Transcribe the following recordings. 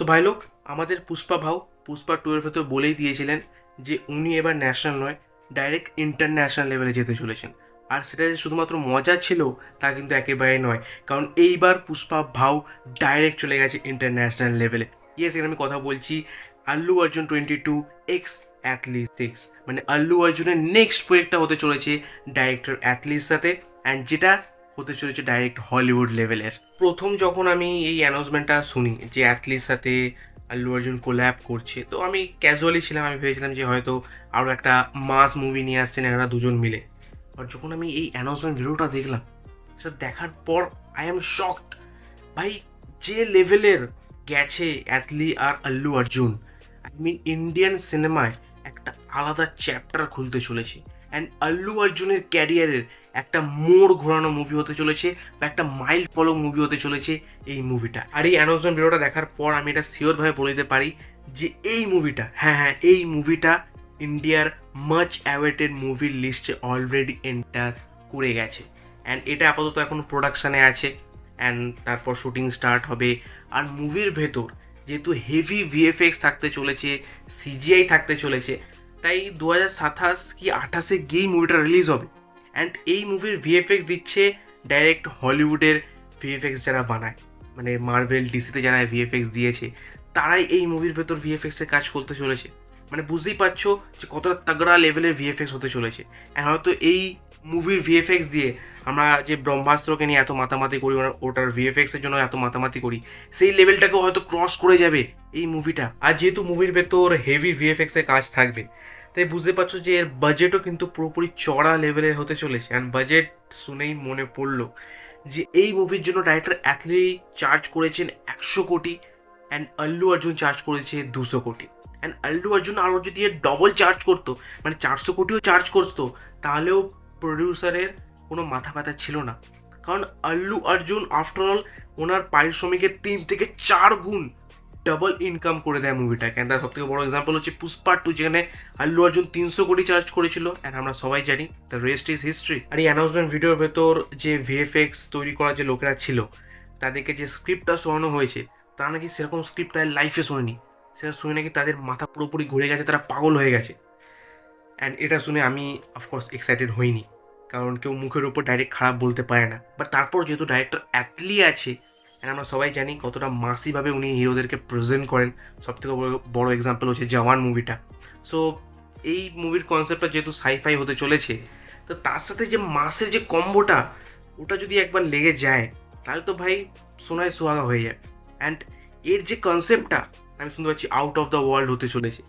So ভাই লোক, আমাদের পুষ্পা 2 এর ভেতর বলেই দিয়েছিলেন যে উনি এবার ন্যাশনাল নয়, ডাইরেক্ট ইন্টারন্যাশনাল লেভেলে যেতে চলেছেন। আর সেটা যে শুধুমাত্র মজা ছিল তা কিন্তু একেবারে নয়, কারণ এইবার পুষ্পা ডাইরেক্ট চলে গেছে ইন্টারন্যাশনাল লেভেলে। ইয়েস, এখানে আমি কথা বলছি আল্লু অর্জুন 22 এক্স অ্যাথলিট 6, মানে আল্লু অর্জুনের নেক্সট প্রজেক্টটা হতে চলেছে ডাইরেক্টর অ্যাথলির সাথে, অ্যান্ড যেটা হতে চলেছে ডাইরেক্ট হলিউড লেভেলের। প্রথম যখন আমি এই অ্যানাউন্সমেন্টটা শুনি যে অ্যাথলির সাথে আল্লু অর্জুন কোল্যাব করছে, তো আমি ক্যাজুয়ালি ছিলাম, আমি ভেবেছিলাম যে হয়তো আরও একটা মাস মুভি নিয়ে আসছেন এরা দুজন মিলে। আর যখন আমি এই অ্যানাউন্সমেন্ট ভিডিওটা দেখলাম, সেটা দেখার পর আই এম শকড। ভাই, যে লেভেলের গেছে অ্যাথলি আর Allu Arjun, I mean Indian সিনেমায় একটা আলাদা চ্যাপ্টার খুলতে চলেছে। অ্যান্ড আল্লু অর্জুনের ক্যারিয়ারের একটা মোড় ঘোরানো মুভি হতে চলেছে, বা একটা মাইল ফলো মুভি হতে চলেছে এই মুভিটা। আর এই অ্যানাউন্সমেন্ট ভিডিওটা দেখার পর আমি এটা শিওরভাবে বলে দিতে পারি যে এই মুভিটা, হ্যাঁ, এই মুভিটা ইন্ডিয়ার মাচ অ্যাওয়েটেড মুভির লিস্টে অলরেডি এন্টার করে গেছে। অ্যান্ড এটা আপাতত এখন প্রোডাকশানে আছে, অ্যান্ড তারপর শুটিং স্টার্ট হবে। আর মুভির ভেতর যেহেতু হেভি ভিএফএক্স থাকতে চলেছে, সিজিআই থাকতে চলেছে, তাই 2027 কি 28-এ গিয়েই মুভিটা রিলিজ হবে। অ্যান্ড এই মুভির ভিএফএক্স দিচ্ছে ডাইরেক্ট হলিউডের ভিএফএক্স যারা বানায়, মানে মার্ভেল ডিসিতে যারা ভিএফএক্স দিয়েছে, তারাই এই মুভির ভেতর ভিএফএক্সে কাজ করতে চলেছে। মানে বুঝতেই পারছো যে কতটা তাগড়া লেভেলের ভিএফএক্স হতে চলেছে। অ্যান্ড হয়তো এই মুভির ভিএফএক্স দিয়ে আমরা যে ব্রহ্মাস্ত্রকে নিয়ে এত মাতামাতি করি, ওটার ভিএফএক্সের জন্য এত মাতামাতি করি, সেই লেভেলটাকেও হয়তো ক্রস করে যাবে এই মুভিটা। আর যেহেতু মুভির ভেতর হেভি ভিএফএক্সের কাজ থাকবে, তাই বুঝতে পারছো যে এর বাজেটও কিন্তু পুরোপুরি চড়া লেভেলের হতে চলেছে। অ্যান্ড বাজেট শুনেই মনে পড়লো যে এই মুভির জন্য ডাইরেক্টর অ্যাথলি চার্জ করেছেন 100 কোটি, অ্যান্ড আল্লু অর্জুন চার্জ করেছে 200 কোটি। অ্যান্ড আল্লু অর্জুন আরও যদি এর ডবল চার্জ করতো, মানে 400 কোটিও চার্জ করতো, তাহলেও প্রডিউসারের কোনো মাথা ব্যথা ছিল না। কারণ আল্লু অর্জুন আফটারঅল ওনার পারিশ্রমিকের 3 থেকে 4 গুণ ডাবল ইনকাম করে দেয় মুভিটাকে। অ্যান্ড তার সবথেকে বড় এক্সাম্পল হচ্ছে পুষ্পা 2, যেখানে আল্লু অর্জুন 300 কোটি চার্জ করেছিল। অ্যান্ড আমরা সবাই জানি দ্য রেস্ট ইজ হিস্ট্রি। আর এই অ্যানাউন্সমেন্ট ভিডিওর ভেতর যে ভিএফএক্স তৈরি করা যে লোকেরা ছিল, তাদেরকে যে স্ক্রিপ্টটা শোনানো হয়েছে, তারা নাকি সেরকম স্ক্রিপ্ট তাদের লাইফে শোনেনি। সেটা শুনে নাকি তাদের মাথা পুরোপুরি ঘুরে গেছে, তারা পাগল হয়ে গেছে। অ্যান্ড এটা শুনে আমি অফকোর্স এক্সাইটেড হইনি, কারণ কেউ মুখের উপর ডাইরেক্ট খারাপ বলতে পারে না। বাট তারপর যেহেতু ডাইরেক্টর অ্যাথলি আছে, অ্যান্ড আমরা সবাই জানি কতটা মাসিভাবে উনি হিরোদেরকে প্রেজেন্ট করেন, সবথেকে বড় এক্সাম্পল হচ্ছে জওয়ান মুভিটা। সো এই মুভির কনসেপ্টটা যেহেতু সাইফাই হতে চলেছে, তো তার সাথে যে মাসের যে কম্বোটা, ওটা যদি একবার লেগে যায়, তাহলে তো ভাই সোনায় সোহাগা হয়ে যায়। অ্যান্ড এর যে কনসেপ্টটা আমি শুনতে পাচ্ছি আউট অফ দ্য ওয়ার্ল্ড হতে চলেছে,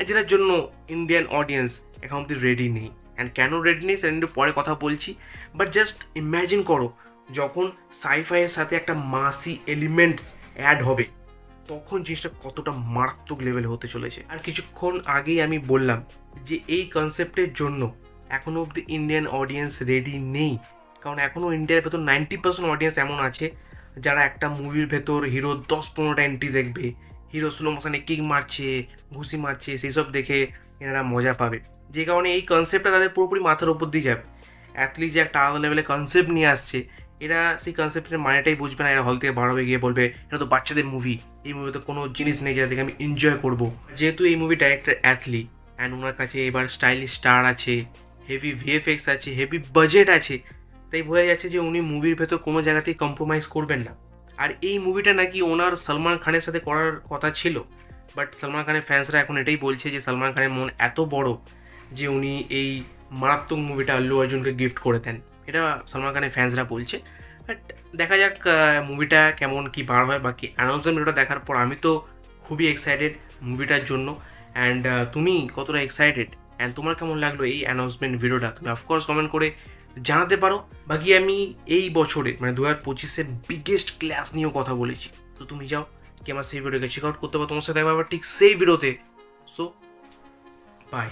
যেটার জন্য ইন্ডিয়ান অডিয়েন্স এখন অব্দি রেডি নেই। অ্যান্ড কেন রেডি নেই সেটা একটু পরে কথা বলছি। বাট জাস্ট ইম্যাজিন করো, যখন সাইফাইয়ের সাথে একটা মাসি এলিমেন্টস অ্যাড হবে, তখন জিনিসটা কতটা মারাত্মক লেভেলে হতে চলেছে। আর কিছুক্ষণ আগেই আমি বললাম যে এই কনসেপ্টের জন্য এখনও অবধি ইন্ডিয়ান অডিয়েন্স রেডি নেই। কারণ এখনও ইন্ডিয়ার ভেতর 90% অডিয়েন্স এমন আছে যারা একটা মুভির ভেতর হিরো 10-15টা এন্ট্রি দেখবে, হিরো স্লো মোশনে কিক মারছে, ঘুষি মারছে, সেই সব দেখে এনারা মজা পাবে। যে কারণে এই কনসেপ্টটা তাদের পুরোপুরি মাথার উপর দিয়ে যাবে। অ্যাথলিট যে একটা আলাদা লেভেলে কনসেপ্ট নিয়ে আসছে, এরা সেই কনসেপ্টের মানেটাই বুঝবে না। এরা হল থেকে বার হয়ে গিয়ে বলবে এটা তো বাচ্চাদের মুভি, এই মুভিতে কোনো জিনিস নেই যেটা দেখে আমি এনজয় করবো। যেহেতু এই মুভি ডাইরেক্টর অ্যাথলি, অ্যান্ড ওনার কাছে এবার স্টাইলিশ স্টার আছে, হেভি ভিএফএক্স আছে, হেভি বাজেট আছে, তাই বোঝা যাচ্ছে যে উনি মুভির ভেতর কোনো জায়গাতেই কম্প্রোমাইজ করবেন না। আর এই মুভিটা নাকি ওনার সলমান খানের সাথে করার কথা ছিল, বাট সলমান খানের ফ্যান্সরা এখন এটাই বলছে যে সলমান খানের মন এত বড় যে উনি এই মারাত্মক মুভিটা আল্লু অর্জুনকে গিফট করে দেন, এটা সলমান খানের ফ্যান্সরা বলছে। বাট দেখা যাক মুভিটা কেমন কি বার হয়। বাকি অ্যানাউন্সমেন্ট ভিডিওটা দেখার পর আমি তো খুবই এক্সাইটেড মুভিটার জন্য। অ্যান্ড তুমি কতটা এক্সাইটেড, অ্যান্ড তোমার কেমন লাগলো এই অ্যানাউন্সমেন্ট ভিডিওটা, তুমি অফকোর্স কমেন্ট করে জানাতে পারো। বাকি আমি এই বছরে মানে 2025-এর বিগেস্ট ক্লাস নিয়েও কথা বলেছি, তো তুমি যাও কি আমার সেই ভিডিওকে চেক আউট করতে পারো, তোমার সাথে দেখা ঠিক সেই ভিডিওতে। So by.